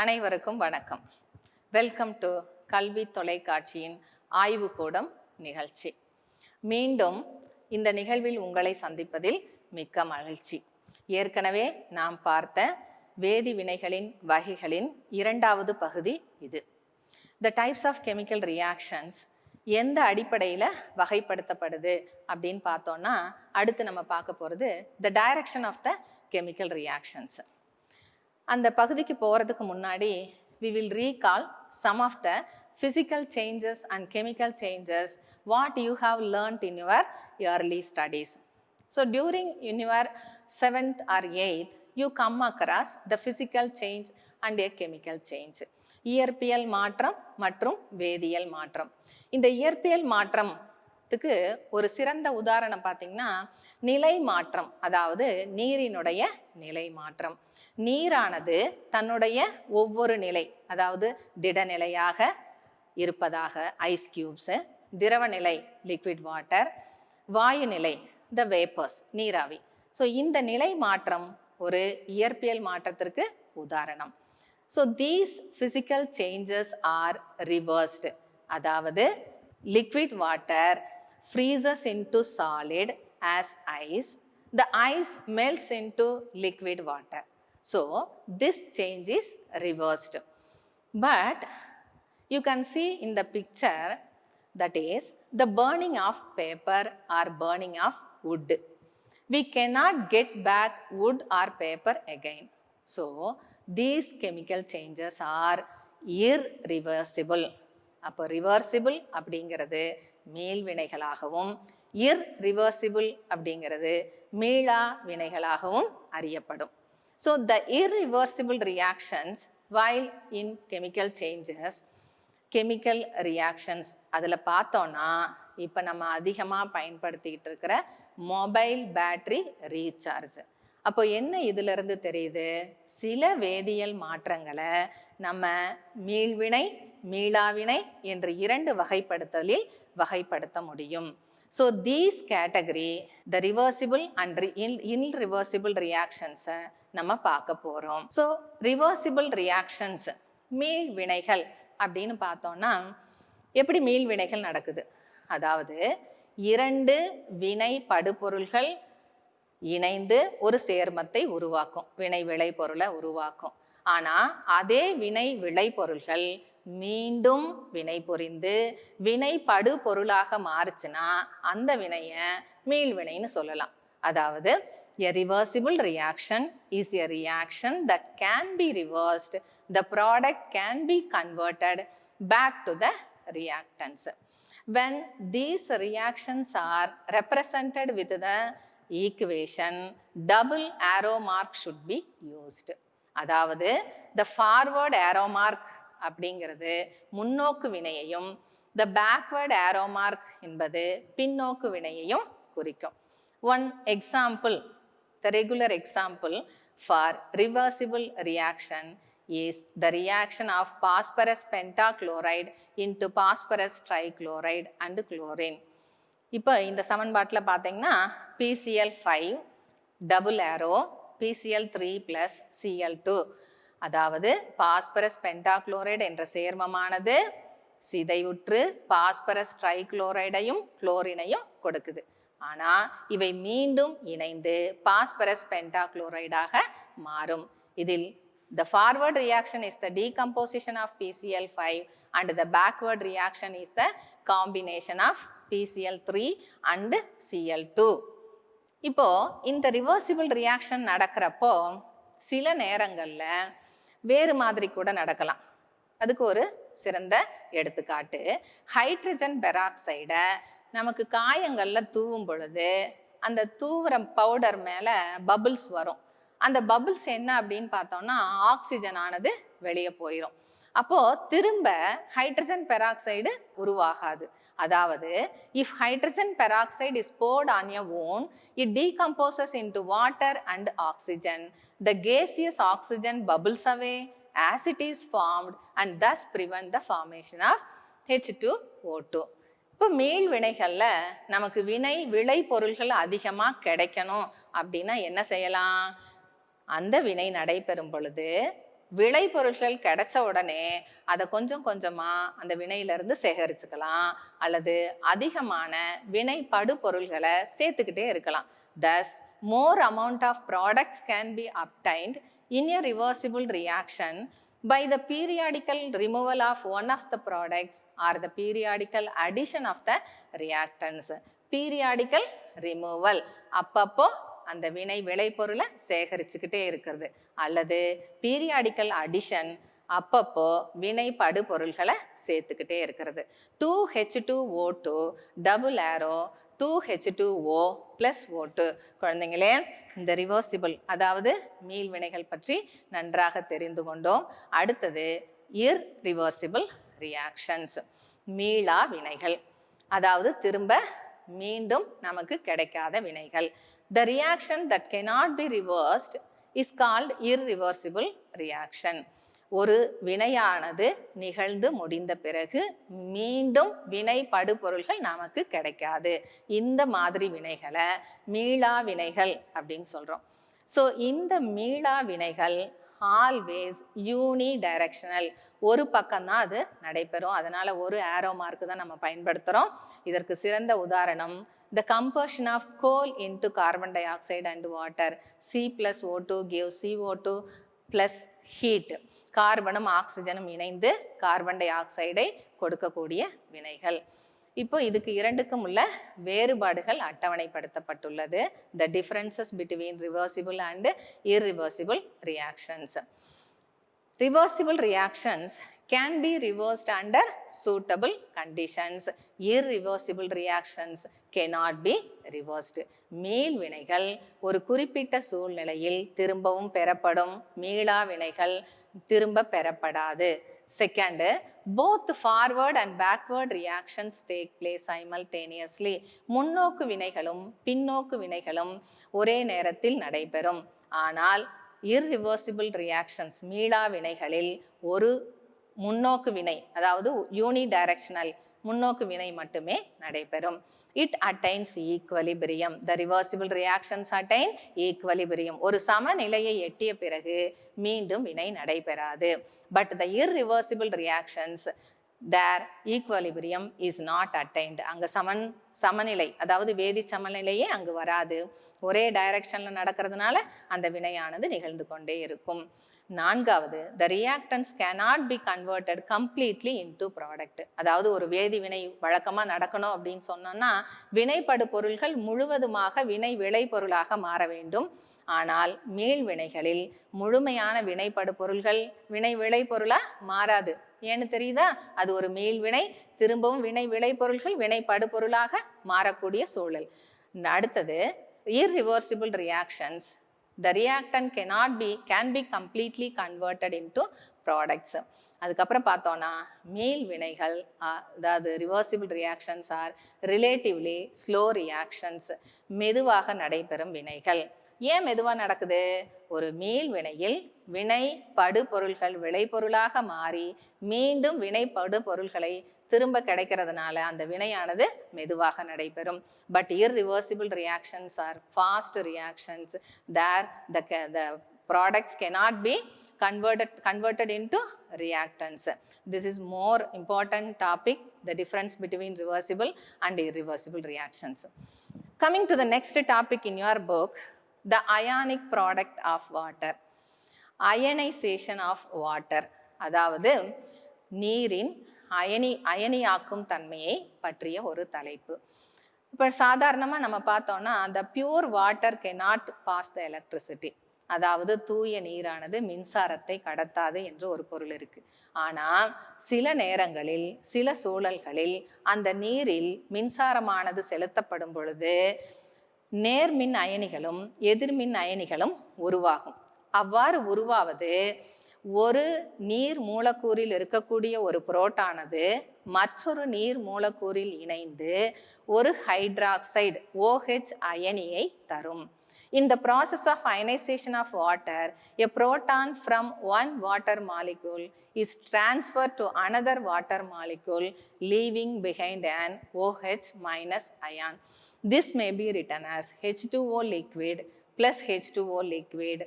அனைவருக்கும் வணக்கம். Welcome to கல்வி தொலைக்காட்சியின் ஆய்வுக்கூடம் நிகழ்ச்சி. மீண்டும் இந்த நிகழ்வில் உங்களை சந்திப்பதில் மிக்க மகிழ்ச்சி. ஏற்கனவே நாம் பார்த்த வேதி வினைகளின் வகைகளின் இரண்டாவது பகுதி இது. The types of chemical reactions எந்த அடிப்படையில் வகைப்படுத்தப்படுது அப்படின்னு பார்த்தோம்னா, அடுத்து நம்ம பார்க்க போகிறது the direction of the chemical reactions. அந்த பகுதிக்கு போகிறதுக்கு முன்னாடி we will recall some of the physical changes and chemical changes what you have learnt in your early studies. So during in your 7th or 8th you come across the physical change and a chemical change. இயற்பியல் மாற்றம் மற்றும் வேதியியல் மாற்றம். இந்த இயற்பியல் மாற்றத்துக்கு ஒரு சிறந்த உதாரணம் பார்த்தீங்கன்னா நிலை மாற்றம், அதாவது நீரினுடைய நிலை மாற்றம். நீரானது தன்னுடைய ஒவ்வொரு நிலை, அதாவது திடநிலையாக இருப்பதாக ஐஸ் கியூப்ஸு, திரவ நிலை லிக்விட் வாட்டர், வாயு நிலை த வேப்பர்ஸ் நீராவி. ஸோ இந்த நிலை மாற்றம் ஒரு இயற்பியல் மாற்றத்திற்கு உதாரணம். So these physical changes are reversed. அதாவது liquid water freezes into solid as ice. The ice melts into liquid water. So this change is reversed. But you can see in the picture, that is the burning of paper or burning of wood. We cannot get back wood or paper again. So these chemical changes are irreversible. அப்போ reversible அப்படிங்கிறது மீள் வினைகளாகவும், irreversible அப்படிங்கிறது மீளா வினைகளாகவும் அறியப்படும். So the irreversible reactions while in chemical changes, chemical reactions அதில் பார்த்தோன்னா இப்போ நம்ம அதிகமாக பயன்படுத்திக்கிட்டு இருக்கிற மொபைல் பேட்டரி ரீசார்ஜ். அப்போ என்ன இதிலிருந்து தெரியுது? சில வேதியியல் மாற்றங்களை நம்ம மீள்வினை மீளாவினை என்று இரண்டு வகைப்படுத்தலில் வகைப்படுத்த முடியும். So these category the reversible and irreversible ரியாக்ஷன்ஸை நம்ம பார்க்க போகிறோம். ஸோ ரிவர்சிபிள் ரியாக்ஷன்ஸ் மீள்வினைகள் அப்படின்னு பார்த்தோம்னா எப்படி மீள்வினைகள் நடக்குது? அதாவது இரண்டு வினை படுபொருள்கள் இணைந்து ஒரு சேர்மத்தை உருவாக்கும், வினை விளைபொருளை உருவாக்கும். ஆனால் அதே வினை விளைபொருள்கள் மீண்டும் வினை புரிந்து வினை படுபொருளாக மாறுச்சுன்னா அந்த வினையை மீள்வினைன்னு சொல்லலாம். அதாவது a reversible reaction is a reaction that can be reversed. The product can be converted back to the reactants. When these reactions are represented with the equation, double arrow mark should be used. அதாவது the forward arrow mark அப்படிங்கிறது முன்னோக்கு வினையையும், the backward arrow mark என்பது பின்னோக்கு வினையையும் குறிக்கும். One example, the regular example for reversible reaction is the reaction of phosphorus pentachloride into phosphorus trichloride and chlorine. இப்போ இந்த சமன்பாட்டில் பார்த்தீங்கன்னா PCl5 double aero PCl3 + Cl2, அதாவது phosphorus pentachloride என்ற சேர்மமானது சிதைவுற்று பாஸ்பரஸ் ட்ரைக்ளோரைடையும் குளோரினையும் கொடுக்குது. ஆனால் இவை மீண்டும் இணைந்து பாஸ்பரஸ் பென்டாக்ளோரைடாக மாறும். இதில் the forward reaction is the decomposition of PCl5 and the backward reaction is the combination of PCl3 and Cl2. இப்போ இந்த ரிவர்சிபிள் ரியாக்ஷன் நடக்கிறப்போ சில நேரங்களில் வேறு மாதிரி கூட நடக்கலாம். அதுக்கு ஒரு சிறந்த எடுத்துக்காட்டு, ஹைட்ரஜன் பெராக்சைடை நமக்கு காயங்களில் தூவும் பொழுது அந்த தூவுற பவுடர் மேலே பபிள்ஸ் வரும். அந்த பபிள்ஸ் என்ன அப்படின்னு பார்த்தோம்னா ஆக்சிஜன் ஆனது வெளியே போயிடும். அப்போது திரும்ப ஹைட்ரஜன் பெராக்சைடு உருவாகாது. அதாவது if hydrogen peroxide is poured on a wound, it decomposes into water and oxygen. The gaseous oxygen bubbles away as it is formed and thus prevent the formation of H2O2. இப்போ மீள் வினைகளில் நமக்கு வினை விளை பொருள்கள் அதிகமாக கிடைக்கணும் அப்படின்னா என்ன செய்யலாம்? அந்த வினை நடைபெறும் பொழுது விளைபொருட்கள் கிடைச்ச உடனே அதை கொஞ்சம் கொஞ்சமாக அந்த வினையிலிருந்து சேகரிச்சுக்கலாம், அல்லது அதிகமான வினை படுபொருள்களை சேர்த்துக்கிட்டே இருக்கலாம். Thus, more amount of products can be obtained in a reversible reaction by the periodical removal of one of the products or the periodical addition of the reactants. Periodical removal அப்பப்போ அந்த வினை விளைபொருளை சேகரிச்சுக்கிட்டே இருக்கிறது, அல்லது பீரியாடிக்கல் அடிஷன் அப்பப்போ வினை படுபொருள்களை சேர்த்துக்கிட்டே இருக்கிறது. 2H2O2 double aero 2H2O + O2. குழந்தைங்களே, இந்த ரிவர்சிபிள் அதாவது மீள் வினைகள் பற்றி நன்றாக தெரிந்து கொண்டோம். அடுத்தது இர்ரிவர்சிபிள் ரியாக்ஷன்ஸ், மீளா வினைகள், அதாவது திரும்ப மீண்டும் நமக்கு கிடைக்காத வினைகள். The reaction that cannot be reversed is called irreversible reaction. ஒரு வினையானது நிகழ்ந்து முடிந்த பிறகு மீண்டும் வினை படுபொருள்கள் நமக்கு கிடைக்காது. இந்த மாதிரி வினைகளை மீளா வினைகள் அப்படின்னு சொல்றோம். ஸோ இந்த மீளா வினைகள் ஆல்வேஸ் யூனி டைரக்ஷனல், ஒரு பக்கம்தான் அது நடைபெறும். அதனால ஒரு ஆரோ மார்க்கு தான் நம்ம பயன்படுத்துகிறோம். இதற்கு சிறந்த உதாரணம் the combustion of coal into carbon dioxide and water. C+O2 gives CO2 plus heat. கார்பனும் ஆக்சிஜனும் இணைந்து கார்பன் டை ஆக்சைடை கொடுக்கக்கூடிய வினைகள். இப்போ இதுக்கு இரண்டுக்கும் உள்ள வேறுபாடுகள் அட்டவணைப்படுத்தப்பட்டுள்ளது. The differences between reversible and irreversible reactions. Reversible reactions can be reversed under suitable conditions. Irreversible reactions cannot be reversed. மீள் வினைகள் ஒரு குறிப்பிட்ட சூழ்நிலையில் திரும்பவும் பெறப்படும், மீளா வினைகள் திரும்ப பெறப்படாது. Second, both forward and backward reactions take place simultaneously. முன்னோக்கு வினைகளும் பின்னோக்கு வினைகளும் ஒரே நேரத்தில் நடைபெறும். ஆனால் irreversible reactions மீளா வினைகளில் ஒரு முன்னோக்கு வினை, அதாவது யூனி டைரக்ஷனல் முன்னோக்கு வினை மட்டுமே நடைபெறும். It attains equilibrium. The reversible reactions attain equilibrium. ஒரு சமநிலையை எட்டிய பிறகு மீண்டும் வினை நடைபெறாது. But the irreversible reactions, their equilibrium is not attained. அங்க சமநிலை, அதாவது வேதி சமநிலையே அங்கு வராது. ஒரே டைரக்ஷன்ல நடக்கிறதுனால அந்த வினையானது நிகழ்ந்து கொண்டே இருக்கும். நான்காவது, the reactants cannot be converted completely into product. அதாவது ஒரு வேதி வினை வழக்கமா நடக்கணும் அப்படின்னு சொன்னோம்னா வினைப்படு பொருள்கள் முழுவதுமாக வினை விளைபொருளாக மாற வேண்டும். ஆனால் மீள் வினைகளில் முழுமையான வினைப்படு பொருள்கள் வினை விளைபொருளா மாறாது. ஏன்னு தெரியுதா? அது ஒரு மீள் வினை, திரும்பவும் வினை விளைபொருள்கள் வினைப்படு பொருளாக மாறக்கூடிய சூழல். அடுத்தது irreversible reactions. The reactant can be completely converted into products. அதுக்கப்புறம் பார்த்தோன்னா மீள் வினைகள், அதாவது reversible reactions are relatively slow reactions, மெதுவாக நடைபெறும் வினைகள். ஏன் மெதுவாக நடக்குது? ஒரு மீள் வினையில் வினை படுபொருள்கள் விளைபொருளாக மாறி மீண்டும் வினை படுபொருள்களை திரும்ப கிடைக்கிறதுனால அந்த வினையானது மெதுவாக நடைபெறும். But irreversible reactions are fast reactions. There the products cannot be converted into reactants. This is more important topic, the difference between reversible and irreversible reactions. Coming to the next topic in your book, the ionic product of water. Ionization of water, அதாவது நீரின் அயனியாக்கும் தன்மையை பற்றிய ஒரு தலைப்பு. இப்போ சாதாரணமாக நம்ம பார்த்தோம்னா the pure water cannot pass the electricity. அதாவது தூய நீரானது மின்சாரத்தை கடத்தாது என்று ஒரு பொருள் இருக்கு. ஆனால் சில நேரங்களில் சில சூழல்களில் அந்த நீரில் மின்சாரமானது செலுத்தப்படும் பொழுது நேர்மின் அயனிகளும் எதிர்மின் அயனிகளும் உருவாகும். அவ்வாறு உருவாவது ஒரு நீர் மூலக்கூறில் இருக்கக்கூடிய ஒரு புரோட்டானது மற்றொரு நீர் மூலக்கூறில் இணைந்து ஒரு ஹைட்ராக்சைடு OH அயனியை தரும். In the process of ionization of water, a proton from one water molecule is transferred to another water molecule, leaving behind an OH- ion. This may be written as H2O liquid plus H2O liquid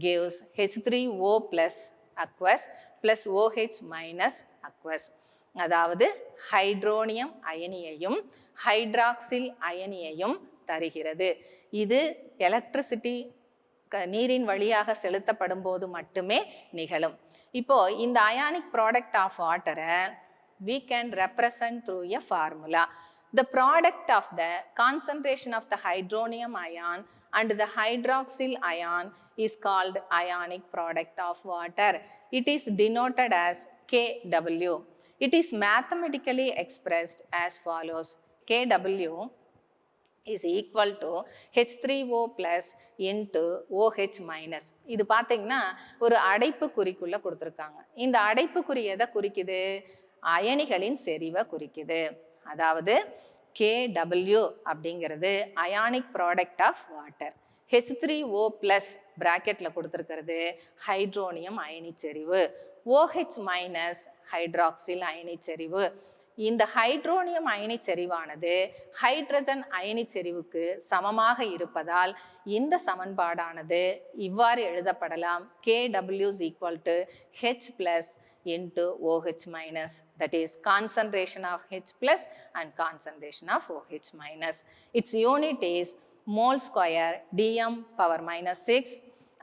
gives H3O plus aqueous plus OH minus aqueous. அதாவது hydronium அயனியையும் hydroxyl அயனியையும் தருகிறது. இது electricity நீரின் வழியாக செலுத்தப்படும் போது மட்டுமே நிகழும். இப்போ இந்த அயானிக் ப்ராடக்ட் ஆஃப் வாட்டரை we can represent through a formula. The product of the concentration of the hydronium ion and the hydroxyl ion is called ionic product of water. It is denoted as Kw. It is mathematically expressed as follows. Kw is equal to H3O plus into OH minus. இது பார்த்தீங்கன்னா ஒரு அடைப்பு குறிக்குள்ள கொடுத்துருக்காங்க. இந்த அடைப்பு குறி எதை குறிக்குது? அயனிகளின் செறிவை குறிக்குது. அதாவது KW அப்படிங்கிறது ionic product of water. H3O plus பிராக்கெட்டில் கொடுத்துருக்கிறது ஹைட்ரோனியம் அயனி செறிவு. OH மைனஸ் ஹைட்ராக்சில் அயனி செறிவு. இந்த ஹைட்ரோனியம் அயனி செறிவானது ஹைட்ரஜன் அயனி செறிவுக்கு சமமாக இருப்பதால் இந்த சமன்பாடானது இவ்வாறு எழுதப்படலாம். KW is equal to H plus into OH minus, that is concentration of H plus and concentration of OH minus. Its unit is mole square dm power minus 6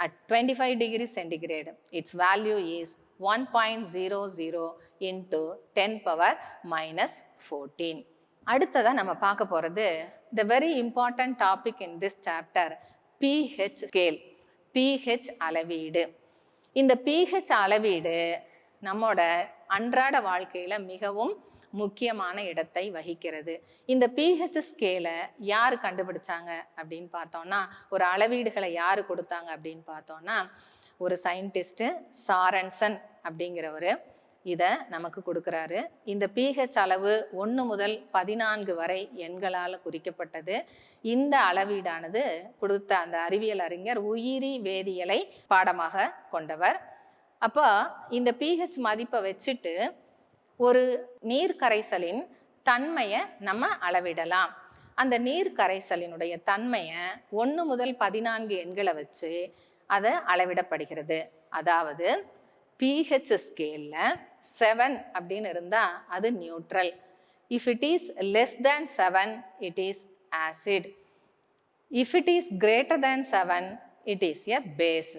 at 25 degrees centigrade. Its value is 1.00 into 10 power minus 14. அடுத்ததா நம்ம பார்க்க போறது the very important topic in this chapter, pH scale. pH அளவீடு. இந்த pH அளவீடு நம்மோட அன்றாட வாழ்க்கையில மிகவும் முக்கியமான இடத்தை வகிக்கிறது. இந்த pH ஸ்கேலை யார் கண்டுபிடிச்சாங்க அப்படின்னு பார்த்தோம்னா, ஒரு அளவீடுகளை யார் கொடுத்தாங்க அப்படின்னு பார்த்தோம்னா, ஒரு சயின்டிஸ்ட் சாரன்சன் அப்படிங்கிறவர் இதை நமக்கு கொடுக்குறாரு. இந்த pH அளவு 1 முதல் 14 வரை எண்களால் குறிக்கப்பட்டது. இந்த அளவீடானது கொடுத்த அந்த அறிவியல் அறிஞர் உயிரி வேதியியலை பாடமாக கொண்டவர். அப்போ இந்த pH மதிப்பை வச்சுட்டு ஒரு நீர் கரைசலின் தன்மையை நம்ம அளவிடலாம். அந்த நீர் கரைசலினுடைய தன்மையை 1 முதல் 14 எண்களை வச்சு அதை அளவிடப்படுகிறது. அதாவது pH ஸ்கேலில் 7 அப்படின்னு இருந்தால் அது neutral. If it is less than 7 it is acid. If it is greater than 7 it is a base.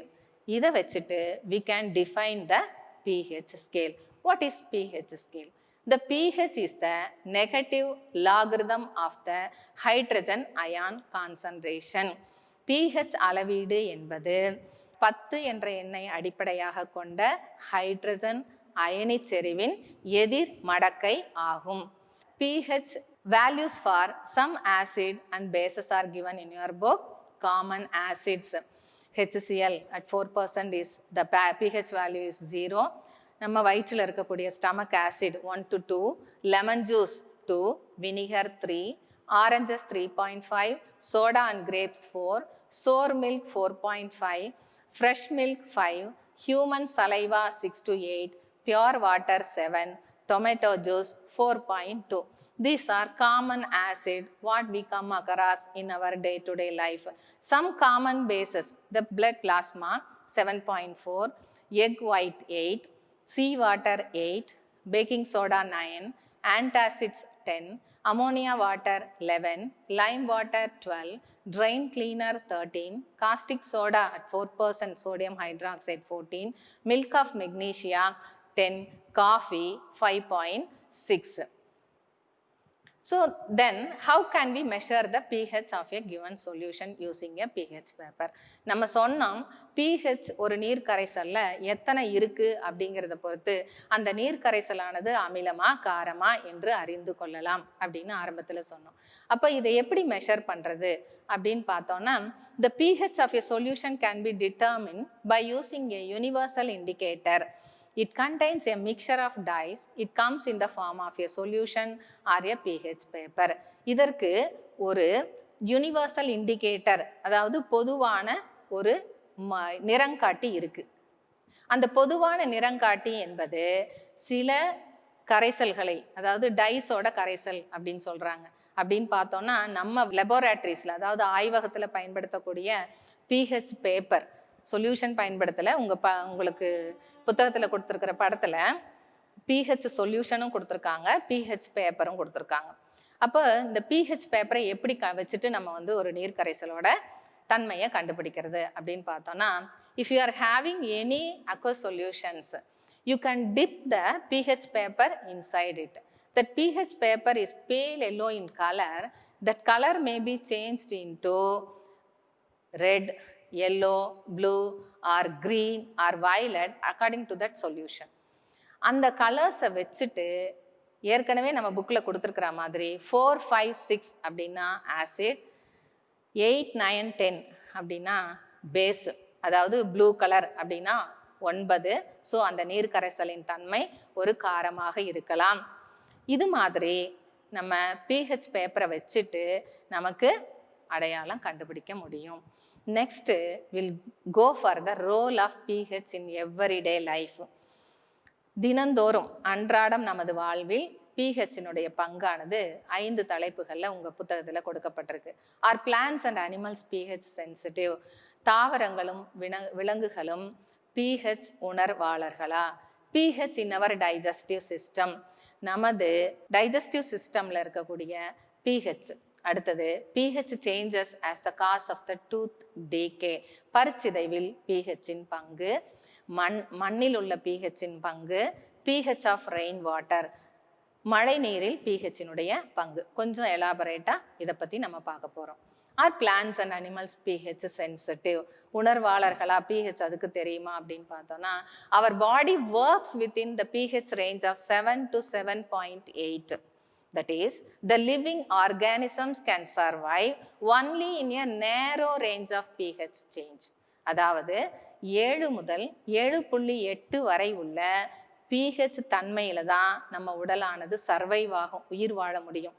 இதை வச்சுட்டு we can define the pH scale. What is pH scale? The pH is the negative logarithm of the hydrogen ion concentration. pH அளவீடு என்பது 10 என்ற எண்ணை அடிப்படையாக கொண்ட hydrogen அயனி செறிவின் எதிர் மடக்கை ஆகும். pH values for some acid and bases are given in your book. Common acids, HCl at 4% is the pH value is 0. நம்ம வயிற்றில் இருக்கக்கூடிய stomach acid 1 to 2, lemon juice 2, vinegar 3, oranges 3.5, soda and grapes 4, sour milk 4.5, fresh milk 5, human saliva 6 to 8, pure water 7, tomato juice 4.2. These are common acid what we come across in our day-to-day life. Some common bases, the blood plasma 7.4, egg white 8, sea water 8, baking soda 9, antacids 10, ammonia water 11, lime water 12, drain cleaner 13, caustic soda at 4% sodium hydroxide 14, milk of magnesia 10, coffee 5.6. So then how can we measure the pH of a given solution using a pH paper? நம்ம சொன்னோம் pH ஒரு நீர் கரைசல்ல எத்தனை இருக்கு அப்படிங்கிறத பொறுத்து அந்த நீர் கரைசலானது அமிலமா காரமா என்று அறிந்து கொள்ளலாம் அப்படின்னு ஆரம்பத்தில் சொன்னோம். அப்போ இதை எப்படி மெஷர் பண்றது அப்படின்னு பார்த்தோம்னா, the pH of a solution can be determined by using a universal indicator. It contains a mixture of dyes. It comes in the form of a solution or a pH paper. இதற்கு ஒரு universal indicator, அதாவது பொதுவான ஒரு நிறங்காட்டி இருக்கு. அந்த பொதுவான நிறங்காட்டி என்பது சில கரைசல்களை, அதாவது டைஸோட கரைசல் அப்படின்னு சொல்றாங்க. அப்படின்னு பார்த்தோம்னா நம்ம லெபோரேட்டரிஸ்ல, அதாவது ஆய்வகத்தில் பயன்படுத்தக்கூடிய pH பேப்பர் சொல்யூஷன் பயன்படுத்தலை. உங்களுக்கு புத்தகத்தில் கொடுத்துருக்கிற படத்தில் pH சொல்யூஷனும் கொடுத்துருக்காங்க, pH பேப்பரும் கொடுத்துருக்காங்க. அப்போ இந்த pH பேப்பரை எப்படி வச்சுட்டு நம்ம வந்து ஒரு நீர் கரைசலோட தன்மையை கண்டுபிடிக்கிறது அப்படின்னு பார்த்தோம்னா, if you are having any aqueous solutions, you can dip the pH paper inside it. That pH paper is pale yellow in color. That color may be changed into red, yellow, blue or green or violet according to that solution. அந்த கலர்ஸை வச்சுட்டு ஏற்கனவே நம்ம புக்கில் கொடுத்துருக்குற மாதிரி 4, 5, 6 அப்படின்னா acid, 8, 9, 10 அப்படின்னா base, அதாவது ப்ளூ கலர் அப்படின்னா 9. ஸோ அந்த நீர் கரைசலின் தன்மை ஒரு காரமாக இருக்கலாம். இது மாதிரி நம்ம pH பேப்பரை வச்சுட்டு நமக்கு அடையாளம் கண்டுபிடிக்க முடியும். Next will go for the role of pH in everyday life. தினந்தோறும் அன்றாடம் நமது வாழ்வில் pHனுடைய பங்கானது 5 தலைப்புகளில் உங்கள் புத்தகத்தில் கொடுக்கப்பட்டிருக்கு. Are plants and animals pH sensitive? தாவரங்களும் விலங்குகளும் pH உணர்வாளர்களா? pH in our digestive system, நமது டைஜஸ்டிவ் சிஸ்டமில் இருக்கக்கூடிய pH. அடுத்தது pH changes as the cause of the tooth decay. பற்சிதைவில் pHன் பங்கு, மண்ணில் உள்ள pHன் பங்கு, pH ஆஃப் ரெயின் வாட்டர், மழை நீரில் pHனுடைய பங்கு. கொஞ்சம் எலாபரேட்டாக இதை பற்றி நம்ம பார்க்க போகிறோம். Are plants and animals pH sensitive? உணர்வாளர்களா? pH அதுக்கு தெரியுமா அப்படின்னு பார்த்தோம்னா, our body works within the pH range of 7 to 7.8. That is, the living organisms can survive only in a narrow range of pH change. அதாவது 7 முதல் 7.8 வரை உள்ள pH தன்மையில தான் நம்ம உடலானது சர்வைவ் ஆகும், உயிர் வாழ முடியும்.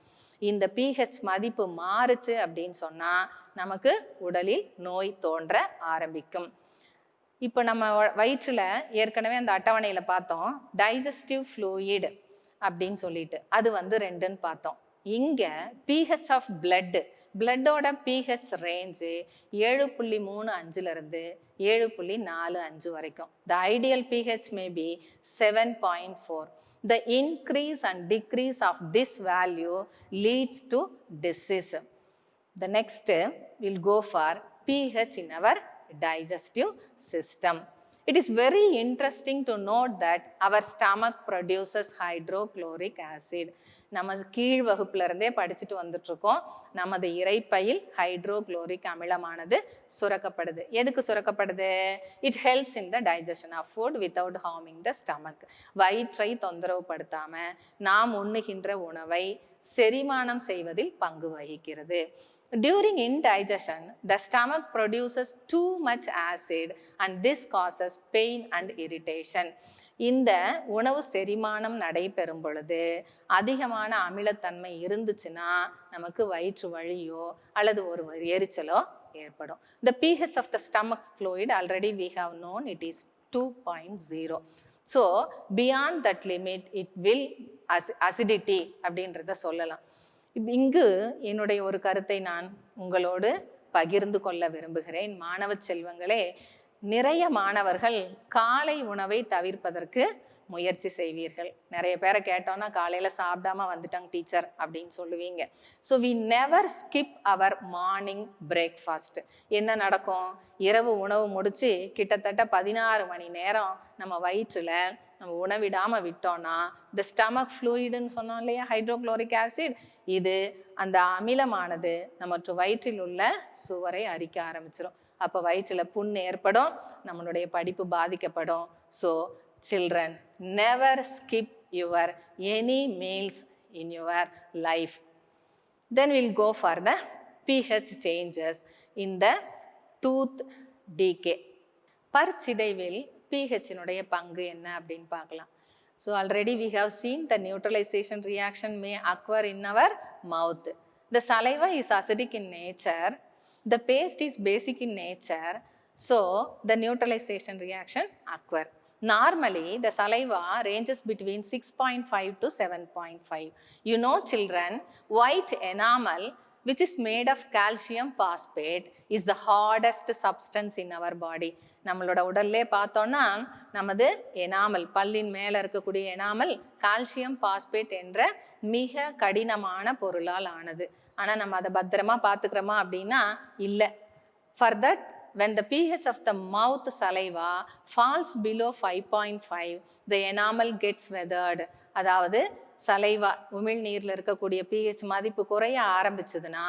இந்த pH மதிப்பு மாறுச்சு அப்படின்னு சொன்னா நமக்கு உடலில் நோய் தோன்ற ஆரம்பிக்கும். இப்போ நம்ம வயிற்றில் ஏற்கனவே அந்த அட்டவணையில் பார்த்தோம், டைஜஸ்டிவ் ஃப்ளூயிட் அப்படின்னு சொல்லிட்டு அது வந்து 2ன்னு பார்த்தோம். இங்கே pH ஆஃப் பிளட்டோட pH ரேஞ்சு 7.35 7.45 வரைக்கும். The ideal pH may be 7.4. The increase and decrease of this value leads to disease. The next will go for pH in our digestive system. It is very interesting to note that our stomach produces hydrochloric acid. நம்ம கீழ் வகுப்புல இருந்தே படிச்சுட்டு வந்துட்டுருக்கோம். நமது இரைப்பையில் hydrochloric அமிலமானது சுரக்கப்படுது. எதுக்கு சுரக்கப்படுது? It helps in the digestion of food without harming the stomach. வயிற்றை தொந்தரவு படுத்தாம நாம் உண்ணுகின்ற உணவை செரிமானம் செய்வதில் பங்கு வகிக்கிறது. During indigestion, the stomach produces too much acid and this causes pain and irritation. இந்த உணவு செரிமானம் நடைபெறும் பொழுது அதிகமான அமிலத்தன்மை இருந்துச்சுன்னா நமக்கு வயிற்று வலியோ அல்லது ஒரு எரிச்சலோ ஏற்படும். The pH of the stomach fluid already we have known it is 2.0. So beyond that limit it will acidity அப்படின்றத சொல்லலாம். இங்கு என்னுடைய ஒரு கருத்தை நான் உங்களோடு பகிர்ந்து கொள்ள விரும்புகிறேன். மாணவ செல்வங்களே, நிறைய மாணவர்கள் காலை உணவை தவிர்ப்பதற்கு முயற்சி செய்வீர்கள். நிறைய பேரை கேட்டோன்னா காலையில் சாப்பிடாம வந்துட்டாங்க டீச்சர் அப்படின்னு சொல்லுவீங்க. So we never skip our morning breakfast. என்ன நடக்கும்? இரவு உணவு முடிச்சு கிட்டத்தட்ட 16 மணி நேரம் நம்ம வயிற்றில் நம்ம உணவிடாமல் விட்டோம்னா இந்த ஸ்டமக் ஃப்ளூயிடுன்னு சொன்னோம் இல்லையா, ஹைட்ரோக்ளோரிக் ஆசிட், இது அந்த அமிலமானது நம்ம வயிற்றில் உள்ள சுவரை அரிக்க ஆரம்பிச்சிடும். அப்போ வயிற்றில் புண் ஏற்படும், நம்மளுடைய படிப்பு பாதிக்கப்படும். So children, never skip your any meals in your life. Then we'll go for the pH changes in the tooth decay. பற்சிதைவில் pHனுடைய பங்கு என்ன அப்படின்னு பார்க்கலாம். So already we have seen the neutralization reaction may occur in our mouth. The saliva is acidic in nature. The paste is basic in nature. So the neutralization reaction occur. Normally, the saliva ranges between 6.5 to 7.5. You know, children, white enamel, which is made of calcium phosphate, is the hardest substance in our body. நம்மளோட உடல்லே பார்த்தோம்னா நமது enamel, பல்லின் மேலே இருக்கக்கூடிய enamel calcium phosphate என்ற மிக கடினமான பொருளால் ஆனது. ஆனால் நம்ம அதை பத்திரமா பார்த்துக்கிறோமா அப்படின்னா இல்லை. For that, when the pH of the mouth saliva falls below 5.5, the enamel gets weathered. அதாவது சலைவா உமிழ்நீரில் இருக்கக்கூடிய pH மதிப்பு குறைய ஆரம்பிச்சதுன்னா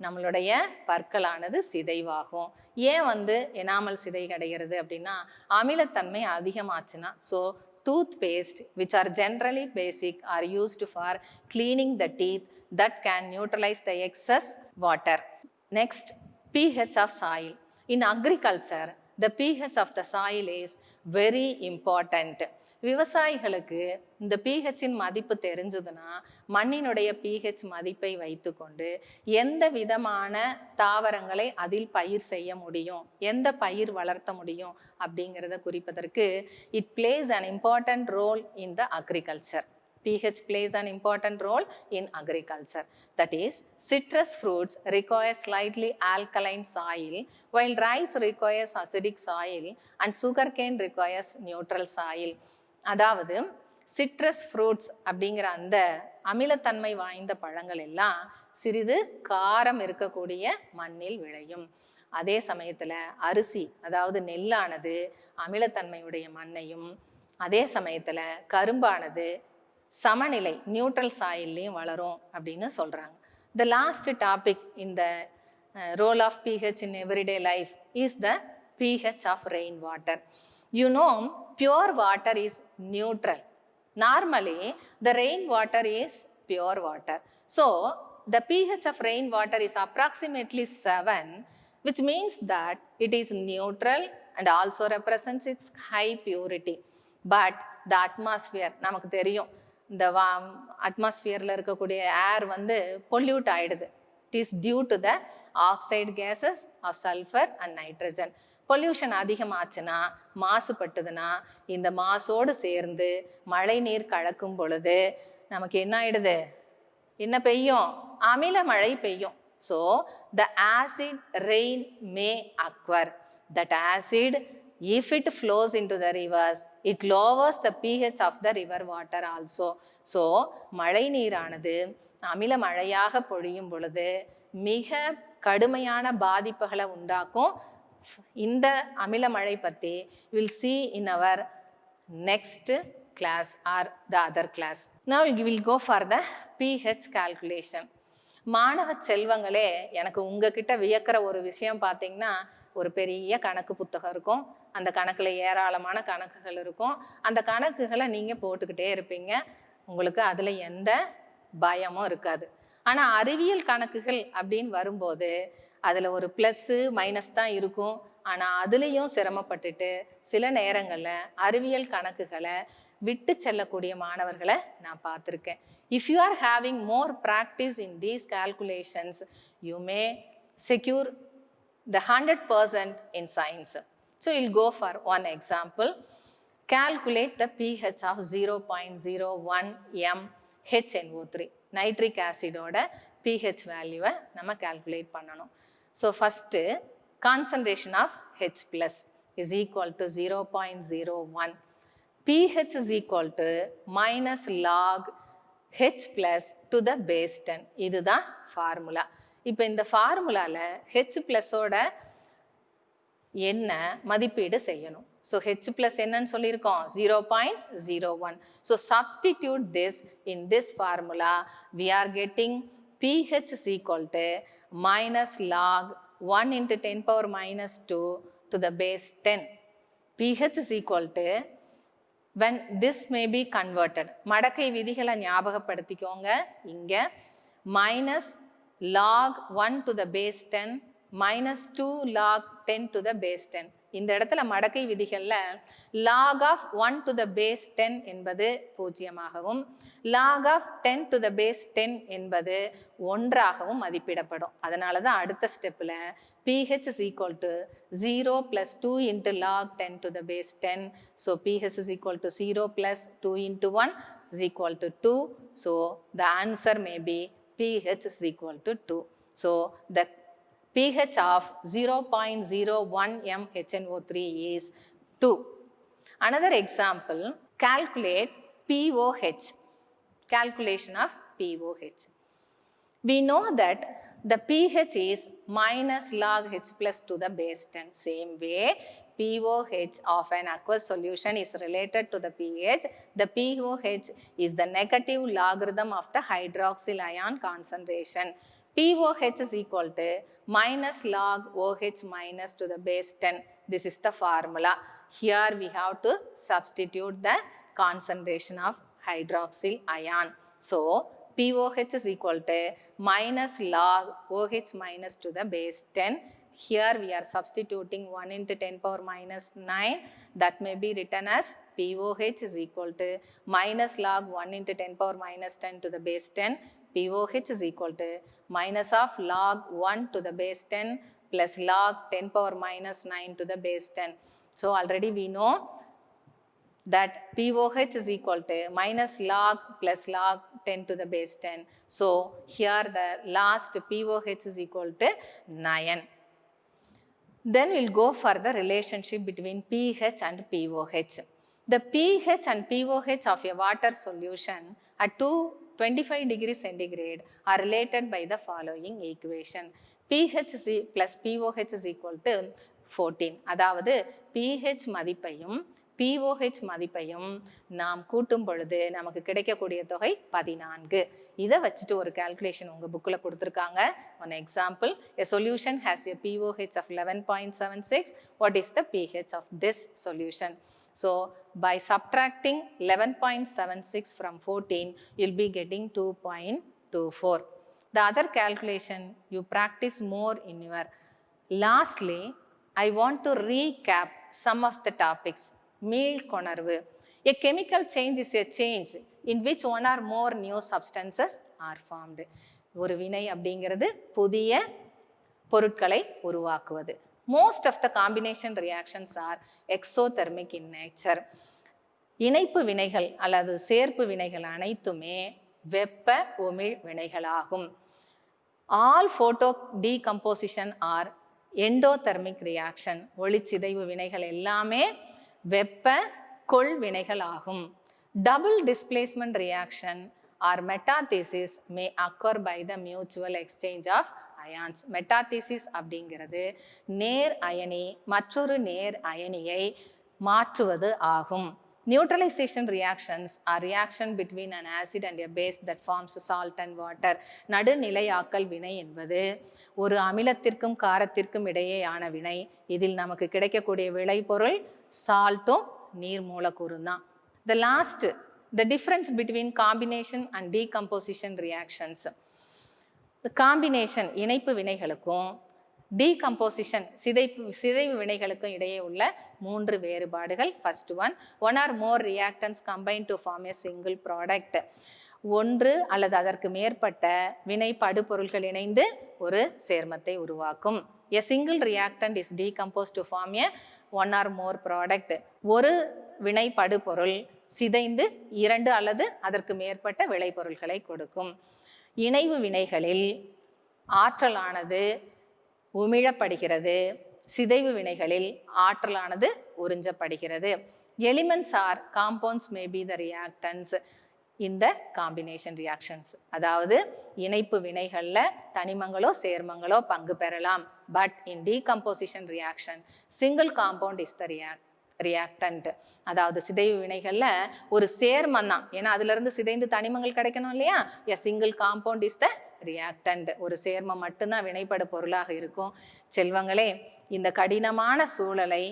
நம்மளுடைய பற்களானது சிதைவாகும். ஏன் எனாமல் சிதைவடைகிறது அப்படின்னா அமிலத்தன்மை அதிகமாச்சுன்னா. So toothpaste, which are generally basic, are used for cleaning the teeth that can neutralize the excess water. Next, pH of soil. In agriculture, the pH of the soil is very important. விவசாயிகளுக்கு இந்த pHன் மதிப்பு தெரிஞ்சதுன்னா மண்ணினுடைய pH மதிப்பை வைத்துக்கொண்டு எந்த விதமான தாவரங்களை அதில் பயிர் செய்ய முடியும், எந்த பயிர் வளர்த்த முடியும் அப்படிங்கிறத குறிப்பதற்கு it plays an important role in the agriculture. pH plays an important role in agriculture. That is, citrus fruits require slightly alkaline soil, while rice requires acidic soil and sugarcane requires neutral soil. அதாவது citrus fruits அப்படிங்கிற அந்த அமிலத்தன்மை வாய்ந்த பழங்கள் எல்லாம் சிறிது காரம் இருக்கக்கூடிய மண்ணில் விளையும். அதே சமயத்தில் அரிசி அதாவது நெல்லானது அமிலத்தன்மையுடைய மண்ணையும், அதே சமயத்தில் கரும்பானது சமநிலை நியூட்ரல் சாயில்லையும் வளரும் அப்படின்னு சொல்கிறாங்க. The last topic in the role of pH in everyday life is the pH of rainwater. You know, pure water is neutral. Normally, the rainwater is pure water. So, the pH of rainwater is approximately 7, which means that it is neutral and also represents its high purity. But the atmosphere, நமக்கு தெரியும், இந்த அட்மாஸ்பியரில் இருக்கக்கூடிய ஏர் pollute ஆகிடுது. It is due to the oxide gases of sulfur and nitrogen. Pollution அதிகமாச்சுன்னா, மாசுபட்டுதுன்னா, இந்த மாசோடு சேர்ந்து மழை நீர் கலக்கும் பொழுது நமக்கு என்ன ஆயிடுது? என்ன பெய்யும்? அமில மழை பெய்யும். So the acid rain May acquire. That acid, if it flows into the rivers, it lowers the pH of the river water also. So மழை நீரானது அமில மழையாக பொழியும் பொழுது மிக கடுமையான பாதிப்புகளை உண்டாக்கும். இந்த அமில மழை பற்றி we'll see in our next class or the other class. Now we will go for the pH calculation. மாணவ செல்வங்களே, எனக்கு உங்ககிட்ட வியக்கிற ஒரு விஷயம் பார்த்தீங்கன்னா, ஒரு பெரிய கணக்கு புத்தகம் இருக்கும், அந்த கணக்கில் ஏராளமான கணக்குகள் இருக்கும். அந்த கணக்குகளை நீங்கள் போட்டுக்கிட்டே இருப்பீங்க, உங்களுக்கு அதில் எந்த பயமும் இருக்காது. ஆனால் அறிவியல் கணக்குகள் அப்படின்னு வரும்போது அதில் ஒரு ப்ளஸ்ஸு மைனஸ் தான் இருக்கும். ஆனால் அதுலேயும் சிரமப்பட்டுட்டு சில நேரங்களில் அறிவியல் கணக்குகளை விட்டு செல்லக்கூடிய மாணவர்களை நான் பார்த்துருக்கேன். If you are having more practice in these calculations, you may secure the 100% in science. So we'll go for one example. Calculate the pH of 0.01 m HNO3. Nitric acid oda pH value நம்ம calculate பண்ணணும். So first, concentration of H plus is equal to 0.01. pH is equal to minus log H plus to the base 10. இதுதான் formula. இப்போ இந்த ஃபார்முலாவில் H ப்ளஸோட என்ன மதிப்பீடு செய்யணும். So H plus என்னன்னு சொல்லியிருக்கோம், 0.01. So substitute this in this formula. We are getting pH is equal to minus log 1 into 10 power minus 2 to the base 10. pH is equal to, when this may be converted, மடக்கை விதிகளை ஞாபகப்படுத்திக்கோங்க. இங்கே minus log 1 to the base 10 minus 2 log 10 to the base 10. இந்த இடத்துல மடக்கை விதிகளில் log of 1 to the base 10 என்பது 0ஆகவும் log of 10 to the base 10 என்பது 1ஆகவும் மதிப்பிடப்படும். அதனால தான் அடுத்த ஸ்டெப்பில் pH is equal to 0 plus 2 into log 10 to the base 10. So pH is equal to 0 plus 2 into 1 is equal to 2. So the answer may be pH is equal to 2. So the pH of 0.01 mHNO3 is 2. Another example, calculate POH, calculation of POH. We know that the pH is minus log H plus to the base 10. Same way, POH of an aqueous solution is related to the pH. The POH is the negative logarithm of the hydroxyl ion concentration. POH is equal to minus log OH minus to the base 10. This is the formula. Here we have to substitute the concentration of hydroxyl ion. So, POH is equal to minus log OH minus to the base 10. Here we are substituting 1 into 10 power minus 9. That may be written as POH is equal to minus log 1 into 10 power minus 10 to the base 10. POH is equal to minus of log 1 to the base 10 plus log 10 power minus 9 to the base 10. So already we know that POH is equal to minus log plus log 10 to the base 10. So here the last POH is equal to 9. Then we'll go for the relationship between pH and POH. The pH and POH of a water solution at 25 degrees centigrade are related by the following equation. pH plus POH is equal to 14. அதாவது pH மதிப்பையும் POH மதிப்பையும் நாம் கூட்டும் பொழுது நமக்கு கிடைக்கக்கூடிய தொகை 14. இதை வச்சுட்டு ஒரு கால்குலேஷன் உங்கள் புக்கில் கொடுத்துருக்காங்க. One example, a solution has a POH of 11.76. What is the pH of this solution? So, by subtracting 11.76 from 14, you'll be getting 2.24. The other calculation you practice more in your. Lastly, I want to recap some of the topics. மீள்கொணர்வு. A chemical change is a change in which one or more new substances are formed. ஒரு வினை அப்படிங்கிறது புதிய பொருட்களை உருவாக்குவது. Most of the combination reactions are exothermic in nature. இணைப்பு வினைகள் அல்லது சேர்ப்பு வினைகள் அனைத்துமே வெப்ப உமிழ் வினைகளாகும். All photo decomposition are endothermic reaction. ஒளிச்சிதைவு வினைகள் எல்லாமே வெப்ப கொள் வினைகள் ஆகும். Double displacement reaction or metathesis may occur by the mutual exchange of ions. Metathesis அப்படிங்கிறது நேர் அயனி மற்றொரு நேர் அயனியை மாற்றுவது ஆகும். Neutralization reactions are reaction between an acid and a base that forms salt and water. நடுநிலையாக்கல் வினை என்பது ஒரு அமிலத்திற்கும் காரத்திற்கும் இடையேயான வினை. இதில் நமக்கு கிடைக்கக்கூடிய விளைபொருள் சால்ட்டும் நீர் மூலக்கூறும் தான். The last, the difference between combination and decomposition reactions. The combination இணைப்பு வினைகளுக்கும் decomposition சிதைவு வினைகளுக்கும் இடையே உள்ள 3 வேறுபாடுகள். First one or more reactants combine to form a single product. ஒன்று அல்லது அதற்கு மேற்பட்ட வினை படுபொருள்கள் இணைந்து ஒரு சேர்மத்தை உருவாக்கும். A single reactant is decomposed to form a one or more product. ஒரு வினை படுபொருள் சிதைந்து 2 அல்லது அதற்கு மேற்பட்ட விளைபொருள்களை கொடுக்கும். இணைவு வினைகளில் ஆற்றலானது உமிழப்படுகிறது. சிதைவு வினைகளில் ஆற்றலானது உறிஞ்சப்படுகிறது. Elements or compounds may be the reactants in the combination reactions. அதாவது இணைப்பு வினைகளில் தனிமங்களோ சேர்மங்களோ பங்கு பெறலாம். But in decomposition reaction, single compound is the reactant. அதாவது சிதைவு வினைகளில் ஒரு சேர்மம் தான், ஏன்னா அதிலிருந்து சிதைந்து தனிமங்கள் கிடைக்கணும் இல்லையா. A single compound is the reactant. ஒரு சேர்மம் மட்டும்தான் வினைப்படு பொருளாக இருக்கும். செல்வங்களே, இந்த கடினமான சூழலை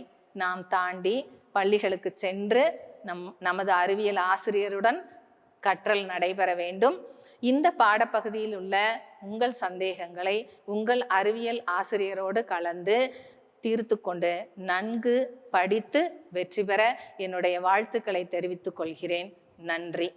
நாம் தாண்டி பள்ளிகளுக்கு சென்று நமது அறிவியல் ஆசிரியருடன் கற்றல் நடைபெற வேண்டும். இந்த பாடப்பகுதியில் உள்ள உங்கள் சந்தேகங்களை உங்கள் அறிவியல் ஆசிரியரோடு கலந்து தீர்த்து கொண்டு நன்கு படித்து வெற்றி பெற என்னுடைய வாழ்த்துக்களை தெரிவித்துக் கொள்கிறேன். நன்றி.